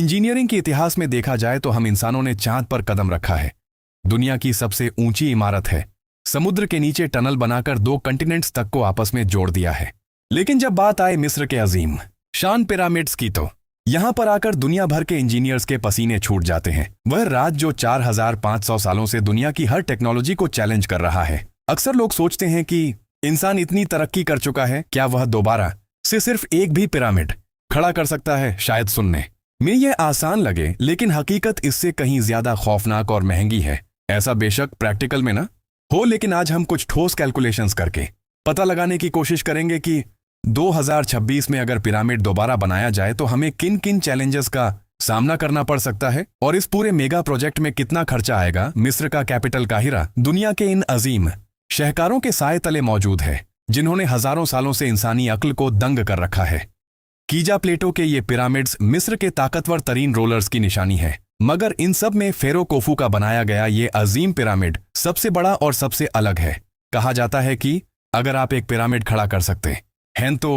Engineering के इतिहास में देखा जाए तो हम इंसानों ने चांद पर कदम रखा है। दुनिया की सबसे ऊंची इमारत है। समुद्र के नीचे टनल बनाकर 2 कंटिनेंट्स तक को आपस में जोड़ दिया है। लेकिन जब बात आए मिस्र के अजीम शान पिरामिड्स की तो यहां पर आकर दुनिया भर के इंजीनियर्स के पसीने छूट जाते हैं। वह राज जो 4500 सालों से दुनिया की हर टेक्नोलॉजी को चैलेंज कर रहा है। अक्सर लोग सोचते हैं कि इंसान इतनी तरक्की कर चुका है, क्या वह दोबारा से सिर्फ एक भी पिरामिड खड़ा कर सकता है? शायद सुनने में यह आसान लगे, लेकिन हकीकत इससे कहीं ज्यादा खौफनाक और महंगी है। ऐसा बेशक प्रैक्टिकल में ना हो, लेकिन आज हम कुछ ठोस कैलकुलेशंस करके पता लगाने की कोशिश करेंगे कि 2026 में अगर पिरामिड दोबारा बनाया जाए तो हमें किन किन चैलेंजेस का सामना करना पड़ सकता है और इस पूरे मेगा प्रोजेक्ट में कितना खर्चा आएगा। मिस्र का कैपिटल काहिरा दुनिया के इन अजीम शहकारों के साए तले मौजूद है, जिन्होंने हजारों सालों से इंसानी अक्ल को दंग कर रखा है। कीजा प्लेटो के ये पिरामिड्स मिस्र के ताकतवर तरीन रोलर्स की निशानी है, मगर इन सब में फेरो कोफू का बनाया गया ये अजीम पिरामिड सबसे बड़ा और सबसे अलग है। कहा जाता है कि अगर आप एक पिरामिड खड़ा कर सकते हैं तो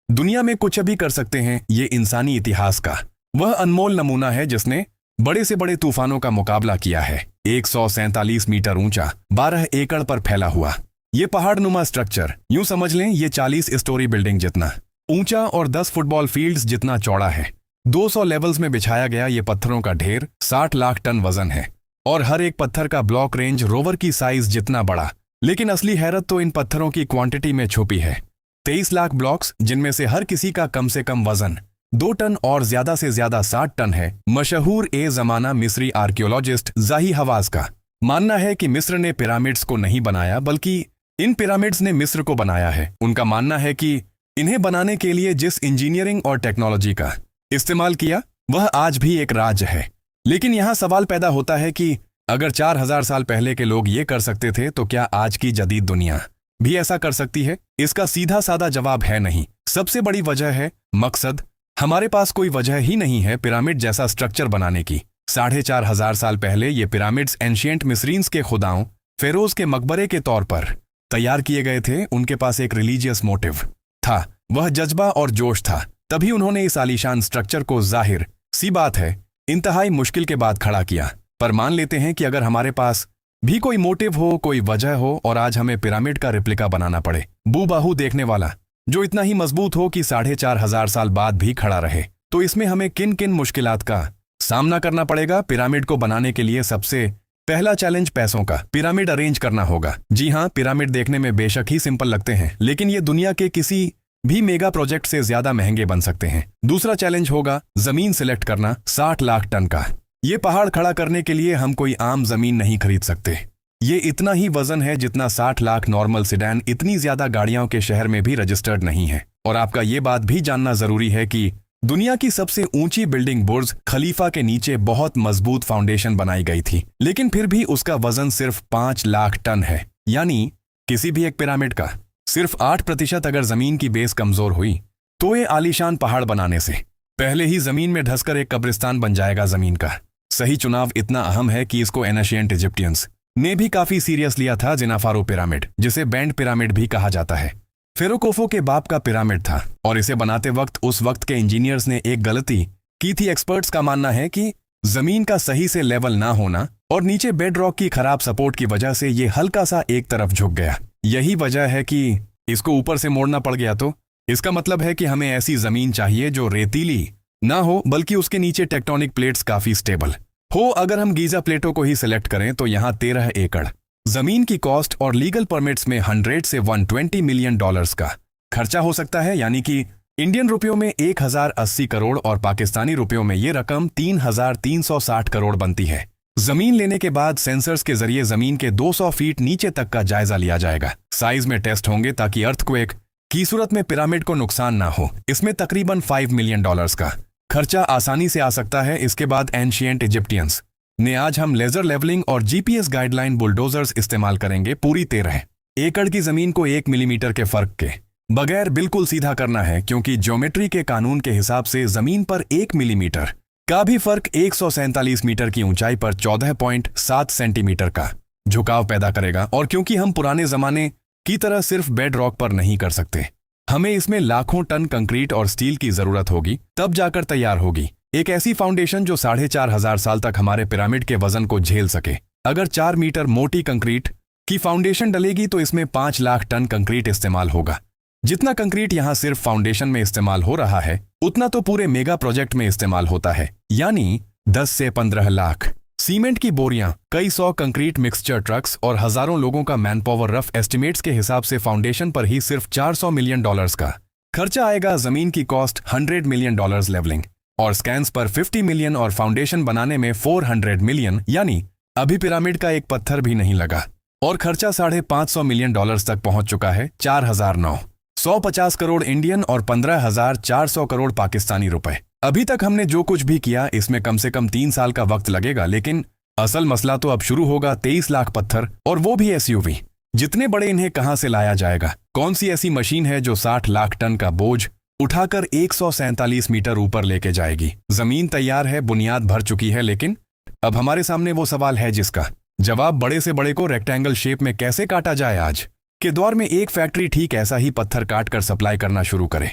दुनिया में कुछ भी कर सकते हैं। ये इंसानी इतिहास का वह अनमोल नमूना है जिसने बड़े से बड़े तूफानों का मुकाबला किया है। 147 मीटर ऊंचा, 12 एकड़ पर फैला हुआ ये पहाड़नुमा स्ट्रक्चर, यूं समझ लें ये 40 स्टोरी बिल्डिंग जितना ऊंचा और 10 फुटबॉल फील्ड्स जितना चौड़ा है। 200 लेवल्स में बिछाया गया ये पत्थरों का ढेर 60 लाख टन वजन है और हर एक पत्थर का ब्लॉक रेंज रोवर की साइज जितना बड़ा। लेकिन असली हैरत तो इन पत्थरों की क्वांटिटी में छुपी है। 23 लाख ब्लॉक्स, जिनमें से हर किसी का कम से कम वजन 2 टन और ज्यादा से ज्यादा 60 टन है। मशहूर जमाना मिस्री आर्कियोलॉजिस्ट जाही हवाज का मानना है कि मिस्र ने पिरामिड्स को नहीं बनाया, बल्कि इन पिरामिड्स ने मिस्र को बनाया है। उनका मानना है कि इन्हें बनाने के लिए जिस इंजीनियरिंग और टेक्नोलॉजी का इस्तेमाल किया वह आज भी एक राज है। लेकिन यहां सवाल पैदा होता है कि अगर 4000 साल पहले के लोग ये कर सकते थे तो क्या आज की जदीद दुनिया भी ऐसा कर सकती है? इसका सीधा साधा जवाब है नहीं। सबसे बड़ी वजह है मकसद। हमारे पास कोई वजह ही नहीं है पिरामिड जैसा स्ट्रक्चर बनाने की। 4500 साल पहले ये पिरामिड्स एंशिएंट मिस्रीन्स के खुदाओं फेरोज के मकबरे के तौर पर तैयार किए गए थे। उनके पास एक रिलीजियस मोटिव था, वह जज्बा और जोश था। तभी उन्होंने इस आलीशान स्ट्रक्चर को जाहिर सी बात है इंतहाई मुश्किल के बाद खड़ा किया। पर मान लेते हैं कि अगर हमारे पास भी कोई मोटिव हो, कोई वजह हो और आज हमें पिरामिड का रिप्लिका बनाना पड़े, बूबाहू देखने वाला, जो इतना ही मजबूत हो कि 4500 साल बाद भी खड़ा रहे, तो इसमें हमें किन किन मुश्किलात का सामना करना पड़ेगा? पिरामिड को बनाने के लिए सबसे पहला चैलेंज पैसों का। पिरामिड अरेंज करना होगा। जी हाँ, पिरामिड देखने में बेशक ही सिंपल लगते हैं, लेकिन ये दुनिया के किसी भी मेगा प्रोजेक्ट से ज्यादा महंगे बन सकते हैं। दूसरा चैलेंज होगा जमीन सिलेक्ट करना, 60 लाख टन का ये पहाड़ खड़ा करने के लिए हम कोई आम जमीन नहीं खरीद सकते। ये इतना ही वजन है जितना 60 लाख नॉर्मल सिडैन। इतनी ज्यादा गाड़ियों के शहर में भी रजिस्टर्ड नहीं है। और आपका ये बात भी जानना जरूरी है कि दुनिया की सबसे ऊंची बिल्डिंग बुर्ज खलीफा के नीचे बहुत मजबूत फाउंडेशन बनाई गई थी, लेकिन फिर भी उसका वजन सिर्फ 5 लाख टन है। यानी किसी भी एक पिरामिड का सिर्फ 8% अगर जमीन की बेस कमजोर हुई तो ये आलीशान पहाड़ बनाने से पहले ही जमीन में धंसकर एक कब्रिस्तान बन जाएगा। जमीन का सही चुनाव इतना अहम है कि इसको एंशिएंट इजिप्टियंस ने भी काफी सीरियस लिया था। जिनाफारो पिरामिड, जिसे बैंड पिरामिड भी कहा जाता है, फेरो कोफो के बाप का पिरामिड था और इसे बनाते वक्त उस वक्त के इंजीनियर्स ने एक गलती की थी। एक्सपर्ट्स का मानना है कि जमीन का सही से लेवल ना होना और नीचे बेड रॉक की खराब सपोर्ट की वजह से ये हल्का सा एक तरफ झुक गया। यही वजह है कि इसको ऊपर से मोड़ना पड़ गया। तो इसका मतलब है कि हमें ऐसी जमीन चाहिए जो रेतीली ना हो, बल्कि उसके नीचे टेक्टोनिक प्लेट्स काफी स्टेबल हो। अगर हम गीजा प्लेटो को ही सिलेक्ट करें तो यहाँ 13 एकड़ जमीन की कॉस्ट और लीगल परमिट्स में 100 से 120 मिलियन डॉलर्स का खर्चा हो सकता है। यानी कि इंडियन रुपयों में 1080 करोड़ और पाकिस्तानी रुपयों में ये रकम 3360 करोड़ बनती है। जमीन लेने के बाद सेंसर्स के जरिए जमीन के 200 फीट नीचे तक का जायजा लिया जाएगा। साइज में टेस्ट होंगे ताकि अर्थक्वेक की सूरत में पिरामिड को नुकसान ना हो। इसमें तकरीबन 5 मिलियन डॉलर्स का खर्चा आसानी से आ सकता है। इसके बाद एंशिएंट इजिप्टियंस ने आज हम लेजर लेवलिंग और जीपीएस गाइडलाइन बुलडोजर्स इस्तेमाल करेंगे। पूरी 13 एकड़ की जमीन को 1 मिलीमीटर के फर्क के बगैर बिल्कुल सीधा करना है, क्योंकि ज्योमेट्री के कानून के हिसाब से जमीन पर 1 मिलीमीटर का भी फर्क 147 मीटर की ऊंचाई पर 14.7 सेंटीमीटर का झुकाव पैदा करेगा। और क्योंकि हम पुराने जमाने की तरह सिर्फ बेड रॉक पर नहीं कर सकते, हमें इसमें लाखों टन कंक्रीट और स्टील की जरूरत होगी, तब जाकर तैयार होगी। एक ऐसी फाउंडेशन जो 4,500 साल तक हमारे पिरामिड के वजन को झेल सके। अगर 4 मीटर मोटी कंक्रीट की फाउंडेशन डलेगी तो इसमें 5 लाख टन कंक्रीट इस्तेमाल होगा। जितना कंक्रीट यहाँ सिर्फ फाउंडेशन में इस्तेमाल हो रहा है उतना तो पूरे मेगा प्रोजेक्ट में इस्तेमाल होता है, यानी 10 से 15 लाख सीमेंट की बोरियां, कई सौ कंक्रीट मिक्सचर ट्रक्स और हजारों लोगों का मैन पावर। रफ एस्टिमेट्स के हिसाब से फाउंडेशन पर ही सिर्फ $400 मिलियन का खर्चा आएगा। जमीन की कॉस्ट $100 मिलियन लेवलिंग और स्कैन्स पर 50 मिलियन और फाउंडेशन बनाने में 400 मिलियन, यानी अभी पिरामिड का एक पत्थर भी नहीं लगा और खर्चा $550 मिलियन तक पहुंच चुका है। 4,950 करोड़ इंडियन और 15,400 करोड़ पाकिस्तानी रुपए। अभी तक हमने जो कुछ भी किया इसमें कम से कम 3 साल का वक्त लगेगा, लेकिन असल मसला तो अब शुरू होगा। 23 लाख पत्थर और वो भी SUV। जितने बड़े इन्हें कहां से लाया जाएगा? कौन सी ऐसी मशीन है जो 60 लाख टन का बोझ उठाकर 147 मीटर ऊपर लेके जाएगी? जमीन तैयार है, बुनियाद भर चुकी है, लेकिन अब हमारे सामने वो सवाल है जिसका जवाब बड़े से बड़े को रेक्टेंगल शेप में कैसे काटा जाए। आज के दौर में एक फैक्ट्री ठीक ऐसा ही पत्थर काट कर सप्लाई करना शुरू करे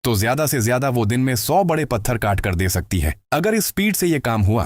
तो ज्यादा से ज्यादा वो दिन में 100 बड़े पत्थर काट कर दे सकती है। अगर इस स्पीड से ये काम हुआ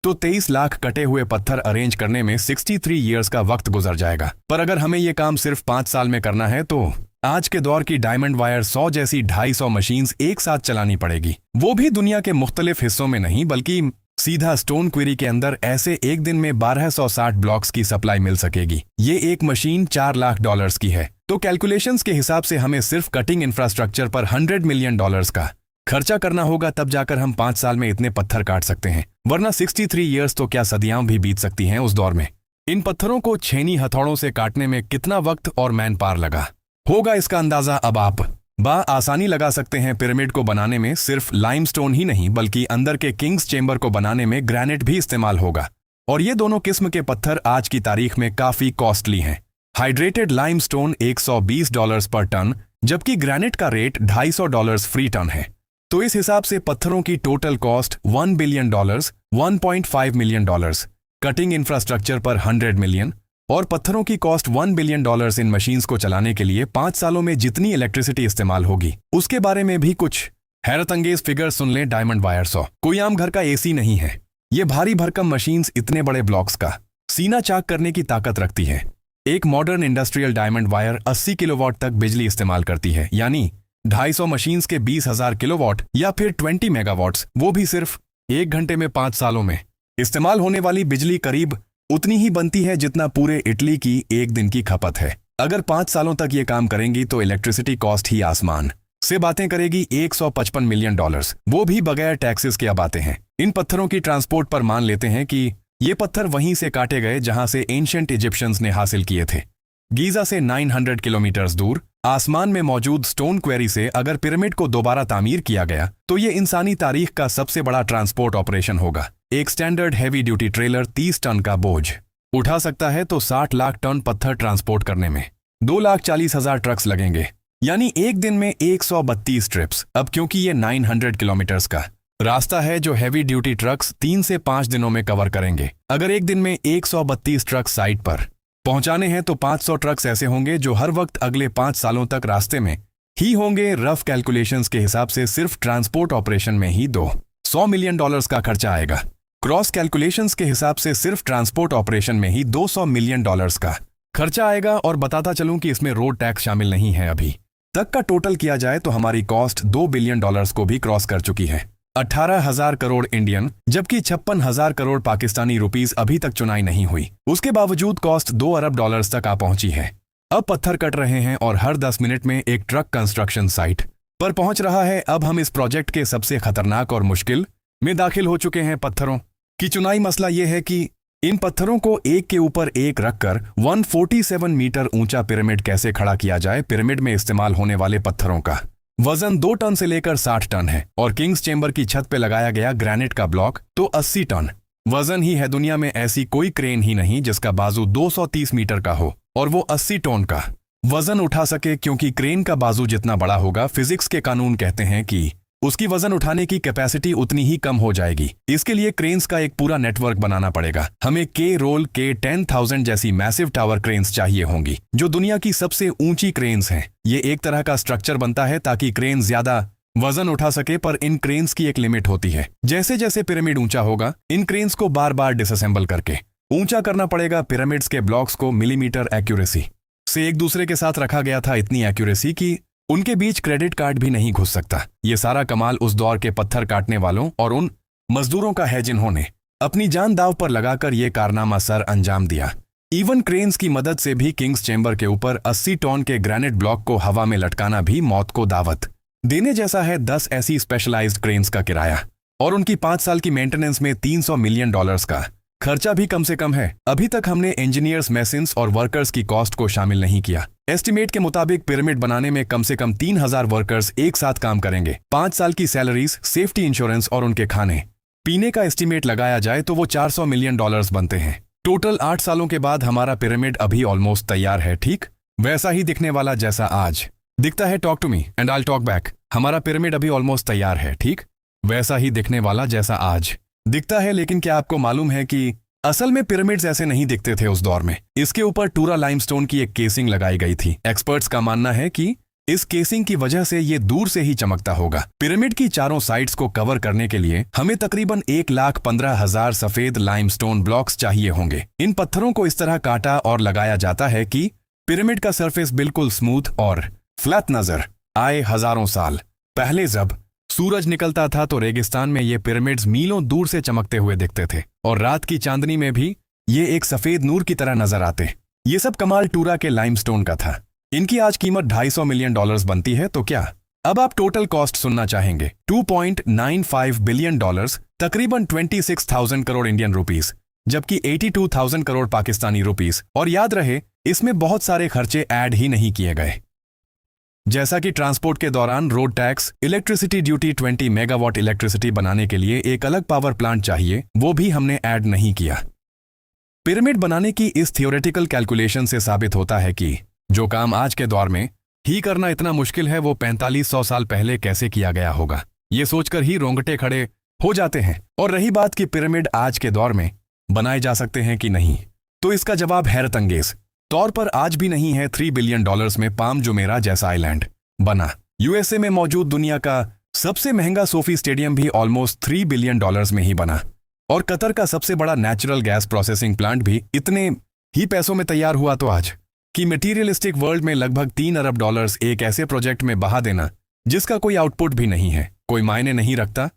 तो 23 लाख कटे हुए पत्थर अरेंज करने में 63 ईयर्स का वक्त गुजर जाएगा। पर अगर हमें ये काम सिर्फ 5 साल में करना है तो आज के दौर की डायमंड वायर 100 जैसी 250 मशीन्स एक साथ चलानी पड़ेगी। वो भी दुनिया के मुख्तलिफ हिस्सों में नहीं बल्कि सीधा स्टोन क्वेरी के अंदर। ऐसे एक दिन में 1260 ब्लॉक्स की सप्लाई मिल सकेगी। ये एक मशीन $4 लाख की है। तो कैलकुलेशंस के हिसाब से हमें सिर्फ कटिंग इंफ्रास्ट्रक्चर पर $100 मिलियन का खर्चा करना होगा, तब जाकर हम 5 साल में इतने पत्थर काट सकते हैं। वरना 63 ईयर्स तो क्या सदियां भी बीत सकती हैं उस दौर में। इन पत्थरों को छेनी हथौड़ों से काटने में कितना वक्त और मैन पावर लगा होगा, इसका अंदाजा अब आप आसानी लगा सकते हैं। पिरामिड को बनाने में सिर्फ लाइमस्टोन ही नहीं बल्कि अंदर के किंग्स चेंबर को बनाने में ग्रेनाइट भी इस्तेमाल होगा, और ये दोनों किस्म के पत्थर आज की तारीख में काफी कॉस्टली हैं। हाइड्रेटेड लाइमस्टोन $120 पर टन, जबकि ग्रेनाइट का रेट $250 फ्री टन है। तो इस हिसाब से पत्थरों की total cost $1 billion, $1.5 million, cutting infrastructure पर $100 मिलियन और पत्थरों की कॉस्ट $1 बिलियन इन मशीन्स को चलाने के लिए 5 सालों में जितनी इलेक्ट्रिसिटी इस्तेमाल होगी उसके बारे में भी कुछ हैरत अंगेज फिगर सुन लें। डायमंड वायर 100 कोई आम घर का AC नहीं है। ये भारी भरकम मशीन्स इतने बड़े ब्लॉक्स का सीना चाक करने की ताकत रखती है। एक modern industrial diamond wire 80 kilowatt तक बिजली इस्तेमाल करती है, यानी 250 मशीन्स के 20,000 किलोवाट या फिर 20 मेगावाट्स, वो भी सिर्फ 1 घंटे में 5 सालों में। इस्तेमाल होने वाली बिजली करीब उतनी ही बनती है जितना पूरे इटली की एक दिन की खपत है। अगर 5 सालों तक ये काम करेंगी तो इलेक्ट्रिसिटी कॉस्ट ही आसमान से बातें करेगी। $155 मिलियन, वो भी बगैर टैक्सेस के अब आते हैं। इन पत्थरों की ट्रांसपोर्ट पर मान लेते हैं कि ये पत्थर वहीं से काटे गए जहां से एंशिएंट इजिप्शियंस ने हासिल किए थे। गीजा से 900 किलोमीटर दूर आसमान में मौजूद स्टोन क्वेरी से अगर पिरामिड को दोबारा तामीर किया गया तो ये इंसानी तारीख का सबसे बड़ा ट्रांसपोर्ट ऑपरेशन होगा। एक standard heavy duty trailer 30 ton का बोझ उठा सकता है, तो 60 लाख टन पत्थर ट्रांसपोर्ट करने में 2,40,000 ट्रक्स लगेंगे, यानी एक दिन में 132 ट्रिप्स। अब क्योंकि ये 900 किलोमीटर्स का रास्ता है जो हैवी ड्यूटी ट्रक्स 3 से 5 दिनों में कवर करेंगे। अगर एक दिन में 132 ट्रक साइट पर पहुंचाने हैं तो 500 ट्रक्स ऐसे होंगे जो हर वक्त अगले 5 सालों तक रास्ते में ही होंगे। रफ कैलकुलेशंस के हिसाब से सिर्फ ट्रांसपोर्ट ऑपरेशन में ही $200 मिलियन का खर्चा आएगा। क्रॉस कैलकुलेशंस के हिसाब से सिर्फ ट्रांसपोर्ट ऑपरेशन में ही $200 मिलियन का खर्चा आएगा। और बताता चलूं कि इसमें रोड टैक्स शामिल नहीं है। अभी तक का टोटल किया जाए तो हमारी कॉस्ट $2 बिलियन को भी क्रॉस कर चुकी है। 18,000 करोड़ इंडियन जबकि 56,000 करोड़ पाकिस्तानी रुपीस अभी तक चुनाई नहीं हुई। उसके बावजूद कॉस्ट $2 अरब तक आ पहुंची है। अब पत्थर कट रहे हैं और हर 10 मिनट में एक ट्रक कंस्ट्रक्शन साइट पर पहुंच रहा है। अब हम इस प्रोजेक्ट के सबसे खतरनाक और मुश्किल में दाखिल हो चुके हैं, पत्थरों की चुनाई। मसला यह है कि इन पत्थरों को एक के ऊपर एक रखकर 147 मीटर ऊंचा पिरामिड कैसे खड़ा किया जाए। पिरामिड में इस्तेमाल होने वाले पत्थरों का वजन 2 टन से लेकर 60 टन है और किंग्स चेंबर की छत पे लगाया गया ग्रेनाइट का ब्लॉक तो 80 टन वजन ही है। दुनिया में ऐसी कोई क्रेन ही नहीं जिसका बाजू 230 मीटर का हो और वो 80 टन का वजन उठा सके, क्योंकि क्रेन का बाजू जितना बड़ा होगा फिजिक्स के कानून कहते हैं कि उसकी वजन उठाने की कैपेसिटी उतनी ही कम हो जाएगी। इसके लिए क्रेन्स का एक पूरा नेटवर्क बनाना पड़ेगा। हमें K-रोल K-10,000 जैसी मैसिव टावर क्रेन्स चाहिए होंगी जो दुनिया की सबसे ऊंची क्रेन्स हैं। ये एक तरह का स्ट्रक्चर बनता है ताकि क्रेन ज्यादा वजन उठा सके, पर इन क्रेन्स की एक लिमिट होती है। जैसे जैसे पिरामिड ऊंचा होगा, इन क्रेन्स को बार बार डिसअसेंबल करके ऊंचा करना पड़ेगा। पिरामिड्स के ब्लॉक्स को मिलीमीटर एक्यूरेसी से एक दूसरे के साथ रखा गया था, इतनी एक्यूरेसी कि उनके बीच क्रेडिट कार्ड भी नहीं घुस सकता। ये सारा कमाल उस दौर के पत्थर काटने वालों और उन मजदूरों का है जिन्होंने अपनी जान दांव पर लगाकर ये कारनामा सर अंजाम दिया। इवन क्रेन्स की मदद से भी किंग्स चेंबर के ऊपर 80 टन के ग्रेनाइट ब्लॉक को हवा में लटकाना भी मौत को दावत देने जैसा है। 10 ऐसी स्पेशलाइज्ड क्रेन्स का किराया और उनकी 5 साल की मेंटेनेंस में $300 मिलियन का खर्चा भी कम से कम है। अभी तक हमने इंजीनियर्स, मेसिन्स और वर्कर्स की कॉस्ट को शामिल नहीं किया। एस्टिमेट के मुताबिक पिरामिड बनाने में कम से कम 3000 वर्कर्स एक साथ काम करेंगे। 5 साल की सैलरीज, सेफ्टी इंश्योरेंस और उनके खाने पीने का एस्टिमेट लगाया जाए तो वो $400 मिलियन बनते हैं। टोटल 8 सालों के बाद हमारा पिरामिड अभी ऑलमोस्ट तैयार है, ठीक वैसा ही दिखने वाला जैसा आज दिखता है। Talk to me and I talk back. हमारा पिरामिड अभी ऑलमोस्ट तैयार है, ठीक वैसा ही दिखने वाला जैसा आज दिखता है। लेकिन क्या आपको मालूम है कि असल में पिरामिड्स ऐसे नहीं दिखते थे उस दौर में। इसके ऊपर टूरा लाइमस्टोन की एक केसिंग लगाई गई थी। एक्सपर्ट्स का मानना है कि इस केसिंग की वजह से ये दूर से ही चमकता होगा। पिरामिड की चारों साइड्स को कवर करने के लिए हमें तकरीबन 1,15,000 सफेद लाइमस्टोन ब्लॉक्स चाहिए होंगे। इन पत्थरों को इस तरह काटा और लगाया जाता है कि पिरामिड का सरफेस बिल्कुल स्मूथ और फ्लैट नजर आए। हजारों साल पहले जब सूरज निकलता था तो रेगिस्तान में ये पिरामिड्स मीलों दूर से चमकते हुए दिखते थे और रात की चांदनी में भी ये एक सफेद नूर की तरह नजर आते। ये सब कमाल टूरा के लाइमस्टोन का था। इनकी आज कीमत $250 मिलियन बनती है। तो क्या अब आप टोटल कॉस्ट सुनना चाहेंगे? $2.95 बिलियन, तकरीबन 26,000 करोड़ इंडियन रुपीस, जबकि 82,000 करोड़ पाकिस्तानी रुपीस। और याद रहे, इसमें बहुत सारे खर्चे ऐड ही नहीं किए गए, जैसा कि ट्रांसपोर्ट के दौरान road tax, electricity duty. 20 megawatt electricity बनाने के लिए एक अलग पावर प्लांट चाहिए, वो भी हमने ऐड नहीं किया। पिरामिड बनाने की इस थियोरेटिकल कैलकुलेशन से साबित होता है कि जो काम आज के दौर में ही करना इतना मुश्किल है, वो 4500 साल पहले कैसे किया गया होगा, ये सोचकर ही रोंगटे खड़े हो जाते हैं। और रही बात कि पिरामिड आज के दौर में बनाए जा सकते हैं कि नहीं, तो इसका जवाब हैरत अंगेज तौर पर आज भी नहीं है। $3 बिलियन में पाम जुमेरा जैसा आइलैंड बना। यूएसए में मौजूद दुनिया का सबसे महंगा सोफी स्टेडियम भी ऑलमोस्ट $3 बिलियन में ही बना। और कतर का सबसे बड़ा नेचुरल गैस प्रोसेसिंग प्लांट भी इतने ही पैसों में तैयार हुआ। तो आज कि मटीरियलिस्टिक वर्ल्ड में लगभग $3 अरब एक ऐसे प्रोजेक्ट में बहा देना जिसका कोई आउटपुट भी नहीं है, कोई मायने नहीं रखता।